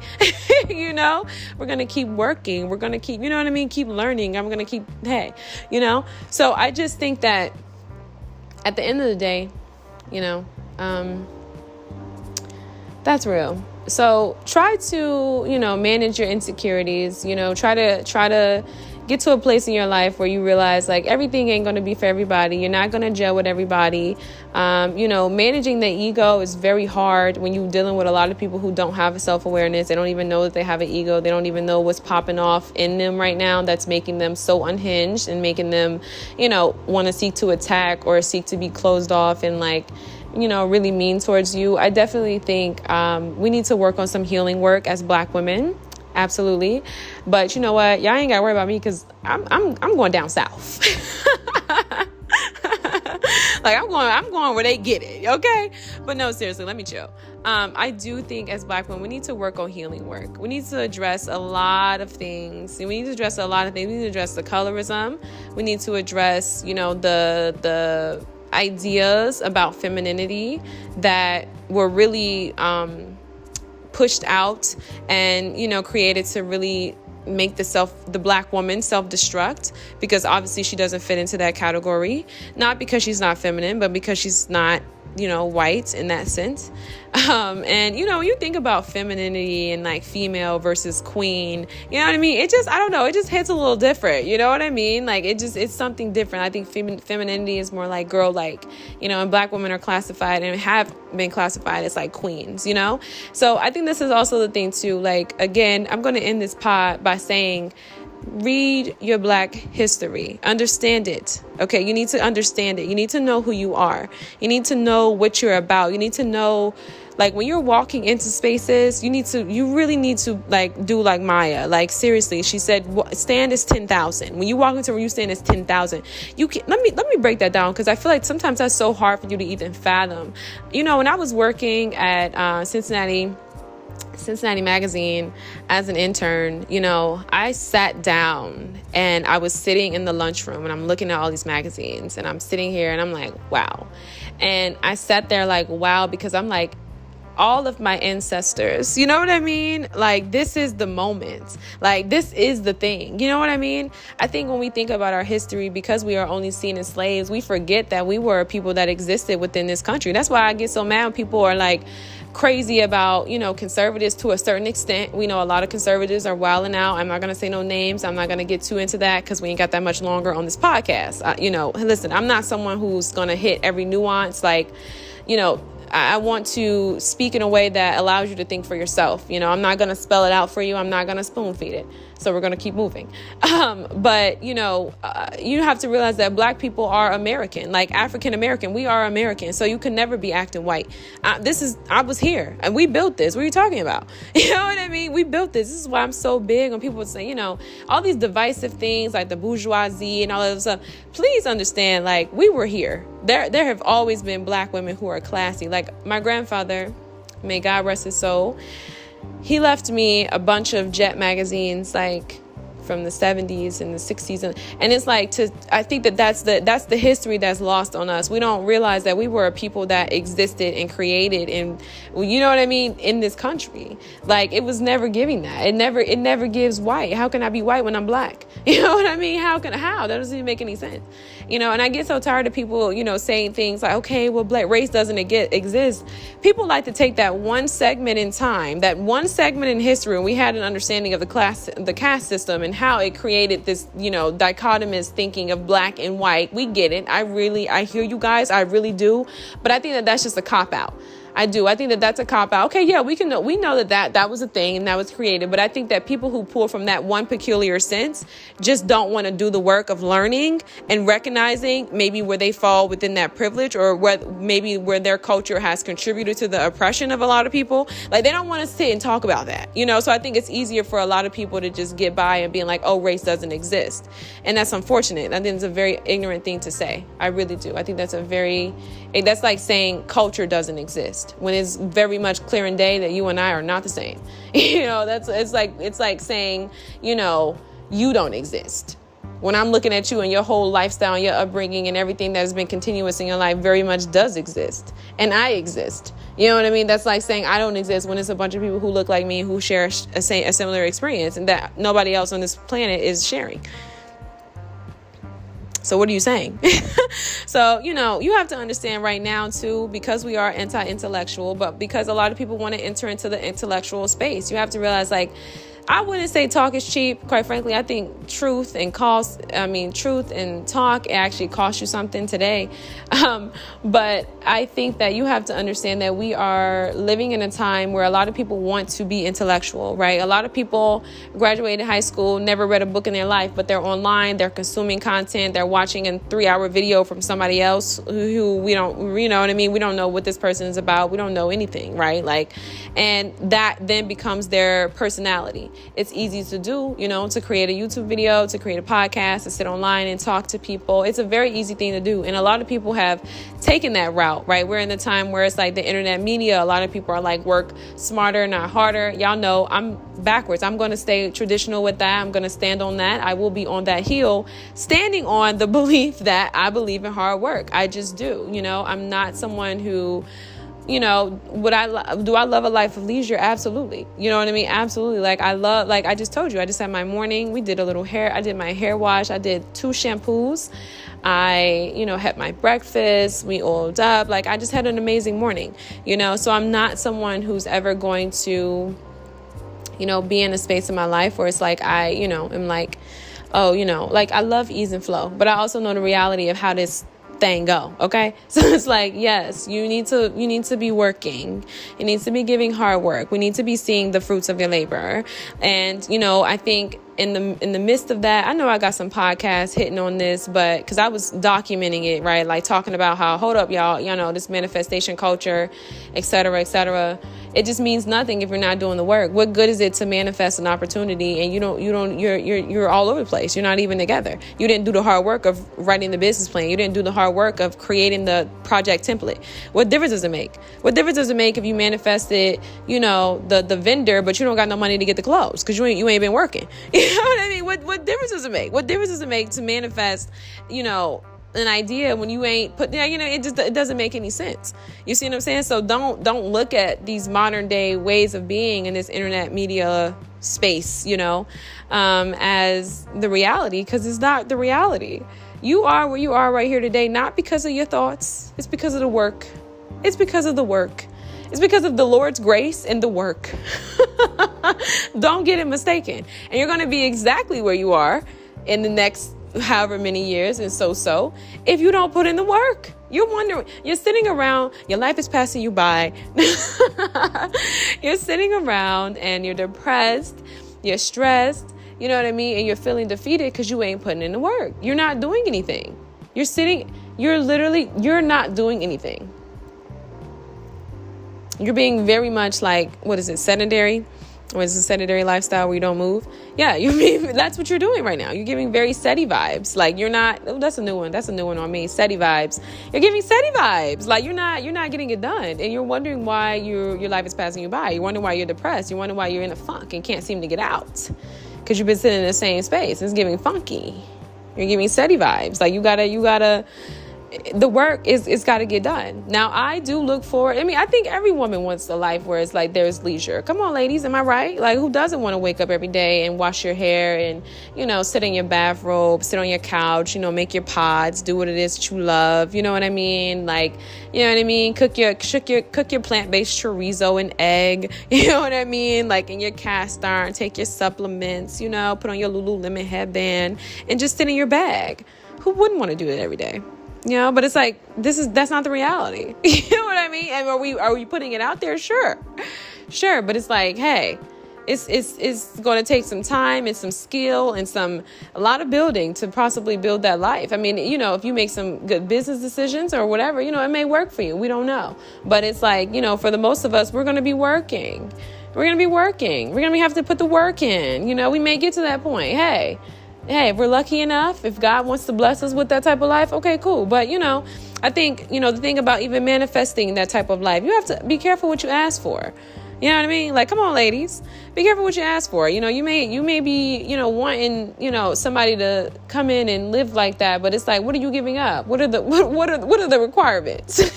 you know, we're going to keep working. We're going to keep, you know what I mean? Keep learning. I'm going to keep, hey, you know? So I just think that at the end of the day, you know, that's real. So try to, you know, manage your insecurities, you know, try to get to a place in your life where you realize, like, everything ain't going to be for everybody. You're not going to gel with everybody. You know, managing the ego is very hard when you're dealing with a lot of people who don't have a self-awareness. They don't even know that they have an ego. They don't even know what's popping off in them right now that's making them so unhinged and making them, you know, want to seek to attack or seek to be closed off and, like, you know, really mean towards you. I definitely think we need to work on some healing work as Black women. Absolutely. But you know what? Y'all ain't got to worry about me because I'm going down south. Like, I'm going where they get it. Okay. But no, seriously, let me chill. I do think as Black women, we need to work on healing work. We need to address a lot of things. We need to address the colorism. We need to address, you know, the ideas about femininity that were really, pushed out and, you know, created to really make the Black woman self-destruct, because obviously she doesn't fit into that category, not because she's not feminine, but because she's not, you know, white in that sense. And, you know, when you think about femininity and like female versus queen, you know what I mean? It just, I don't know, it just hits a little different. You know what I mean? Like, it's something different. I think femininity is more like girl-like, you know, and Black women are classified and have been classified as like queens, you know? So I think this is also the thing too. Like, again, I'm going to end this pod by saying, read your Black history, understand it. Okay, you need to understand it. You need to know who you are. You need to know what you're about. You need to know, like, when you're walking into spaces, you really need to, like, do like Maya. Like, seriously, she said, stand is 10,000. When you walk into a room, you stand is 10,000. You can let me break that down, because I feel like sometimes that's so hard for you to even fathom. You know, when I was working at Cincinnati Magazine as an intern, you know, I sat down and I was sitting in the lunchroom and I'm looking at all these magazines and I'm sitting here and I'm like, wow. And I sat there like, wow, because I'm like, all of my ancestors, you know what I mean? Like, this is the moment. Like, this is the thing. You know what I mean? I think when we think about our history, because we are only seen as slaves, we forget that we were people that existed within this country. That's why I get so mad when people are like crazy about, you know, conservatives to a certain extent. We know a lot of conservatives are wilding out. I'm not going to say no names. I'm not going to get too into that because we ain't got that much longer on this podcast. You know, listen, I'm not someone who's going to hit every nuance. Like, you know, I want to speak in a way that allows you to think for yourself. You know, I'm not going to spell it out for you. I'm not going to spoon feed it. So we're going to keep moving. But, you know, you have to realize that Black people are American, like African American. We are American. So you can never be acting white. I was here and we built this. What are you talking about? You know what I mean? We built this. This is why I'm so big when people would say, you know, all these divisive things like the bourgeoisie and all of that stuff. Please understand, like, we were here. There have always been Black women who are classy. Like my grandfather, may God rest his soul, he left me a bunch of Jet magazines, like from the 70s and the 60s. And it's like, I think that's the history that's lost on us. We don't realize that we were a people that existed and created, and you know what I mean, in this country. Like, it was never giving that. It never gives white. How can I be white when I'm Black? You know what I mean? How? That doesn't even make any sense. You know, and I get so tired of people, you know, saying things like, okay, well, Black race doesn't exist. People like to take that one segment in time, that one segment in history, and we had an understanding of the caste system and how it created this, you know, dichotomous thinking of Black and white. We get it. I hear you guys. I really do. But I think that that's just a cop-out. I do. I think that that's a cop-out. Okay, yeah, we know that was a thing and that was created. But I think that people who pull from that one peculiar sense just don't want to do the work of learning and recognizing maybe where they fall within that privilege, or where their culture has contributed to the oppression of a lot of people. Like, they don't want to sit and talk about that, you know? So I think it's easier for a lot of people to just get by and being like, oh, race doesn't exist. And that's unfortunate. I think it's a very ignorant thing to say. I really do. I think that's that's like saying culture doesn't exist, when it's very much clear and day that you and I are not the same. You know, it's like saying, you know, you don't exist, when I'm looking at you and your whole lifestyle and your upbringing and everything that has been continuous in your life very much does exist, and I exist. You know what I mean? That's like saying I don't exist when it's a bunch of people who look like me who share a similar experience and that nobody else on this planet is sharing. So what are you saying? So, you know, you have to understand right now, too, because we are anti-intellectual, but because a lot of people want to enter into the intellectual space, you have to realize, like, I wouldn't say talk is cheap. Quite frankly, I think truth and talk actually cost you something today. But I think that you have to understand that we are living in a time where a lot of people want to be intellectual, right? A lot of people graduated high school, never read a book in their life, but they're online, they're consuming content, they're watching a 3-hour video from somebody else who we don't, you know what I mean? We don't know what this person is about. We don't know anything, right? Like, and that then becomes their personality. It's easy to do, you know, to create a YouTube video, to create a podcast, to sit online and talk to people. It's a very easy thing to do. And a lot of people have taken that route, right? We're in the time where it's like the internet media. A lot of people are like, work smarter, not harder. Y'all know I'm backwards. I'm going to stay traditional with that. I'm going to stand on that. I will be on that hill, standing on the belief that I believe in hard work. I just do. You know, I'm not someone who, you know, do I love a life of leisure? Absolutely. You know what I mean? Absolutely. Like, I just told you, I just had my morning. We did I did my hair wash. I did 2 shampoos. I, you know, had my breakfast. We oiled up. Like, I just had an amazing morning, you know? So I'm not someone who's ever going to, you know, be in a space in my life where it's like, I, you know, am like, oh, you know, like, I love ease and flow, but I also know the reality of how this thing go. Okay. So it's like, yes, you need to be working. You need to be giving hard work. We need to be seeing the fruits of your labor. And, you know, I think in the midst of that, I know I got some podcasts hitting on this, but because I was documenting it, right? Like talking about how, hold up, y'all, this manifestation culture, et cetera, et cetera. It just means nothing if you're not doing the work. What good is it to manifest an opportunity and you're all over the place? You're not even together. You didn't do the hard work of writing the business plan. You didn't do the hard work of creating the project template. What difference does it make? What difference does it make if you manifested, the vendor, but you don't got no money to get the clothes because you ain't been working? You know what I mean? What difference does it make? What difference does it make to manifest, an idea when you ain't put there? It doesn't make any sense. You see what I'm saying? So don't look at these modern day ways of being in this internet media space, as the reality, because it's not the reality. You are where you are right here today, not because of your thoughts. It's because of the work. It's because of the work. It's because of the Lord's grace and the work. Don't get it mistaken. And you're going to be exactly where you are in the next however many years and so if you don't put in the work. You're wondering, you're sitting around, your life is passing you by. You're sitting around and you're depressed, you're stressed, you know what I mean? And you're feeling defeated because you ain't putting in the work. You're not doing anything. You're not doing anything. You're being very much like, sedentary? Or is it a sedentary lifestyle where you don't move? Yeah, that's what you're doing right now. You're giving very steady vibes. Like you're not, that's a new one. That's a new one on me. Steady vibes. You're giving steady vibes. Like you're not getting it done. And you're wondering why your life is passing you by. You're wondering why you're depressed. You're wondering why you're in a funk and can't seem to get out. Because you've been sitting in the same space. It's giving funky. You're giving steady vibes. Like you gotta, the work is got to get done. Now, I do look forward. I think every woman wants a life where it's like there's leisure. Come on, ladies. Am I right? Like, who doesn't want to wake up every day and wash your hair and, sit in your bathrobe, sit on your couch, make your pods, do what it is that you love. You know what I mean? Like, you know what I mean? Cook your plant-based chorizo and egg. You know what I mean? Like in your cast iron, take your supplements, put on your Lululemon headband and just sit in your bag. Who wouldn't want to do it every day? But it's like, that's not the reality. You know what I mean? And are we putting it out there? Sure. But it's like, hey, it's going to take some time and some skill and a lot of building to possibly build that life. If you make some good business decisions or whatever, it may work for you. We don't know. But it's like, for the most of us, we're going to be working. We're going to have to put the work in. We may get to that point. Hey, if we're lucky enough, if God wants to bless us with that type of life, okay, cool. But, I think, the thing about even manifesting that type of life, you have to be careful what you ask for. You know what I mean? Like, come on, ladies, be careful what you ask for. You may be, wanting, somebody to come in and live like that. But it's like, what are you giving up? What are the requirements?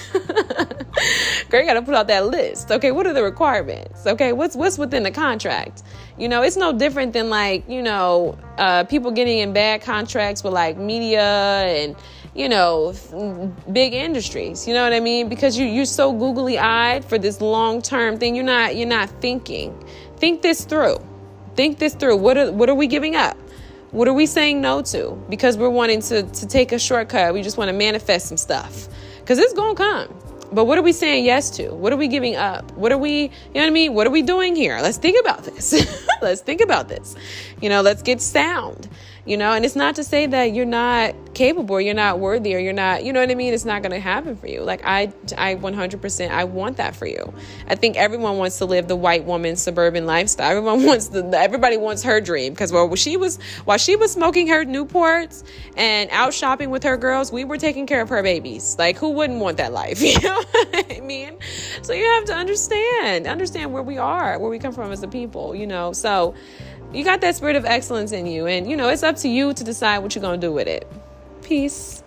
Girl, you got to put out that list. Okay, what are the requirements? Okay, what's within the contract? It's no different than like, people getting in bad contracts with like media and, big industries. You know what I mean? Because you're so googly eyed for this long term thing. You're not thinking. Think this through. What are we giving up? What are we saying no to? Because we're wanting to take a shortcut. We just want to manifest some stuff. Because it's going to come. But what are we saying yes to? What are we giving up? What are we, you know what I mean? What are we doing here? Let's think about this. Let's get sound, and it's not to say that you're not capable, or you're not worthy, or you're not, you know what I mean? It's not going to happen for you. Like I 100%, I want that for you. I think everyone wants to live the white woman suburban lifestyle. Everybody wants her dream, because while she was smoking her Newports and out shopping with her girls, we were taking care of her babies. Like, who wouldn't want that life? You know what I mean? So you have to understand where we are, where we come from as a people, so you got that spirit of excellence in you, and it's up to you to decide what you're going to do with it. Peace.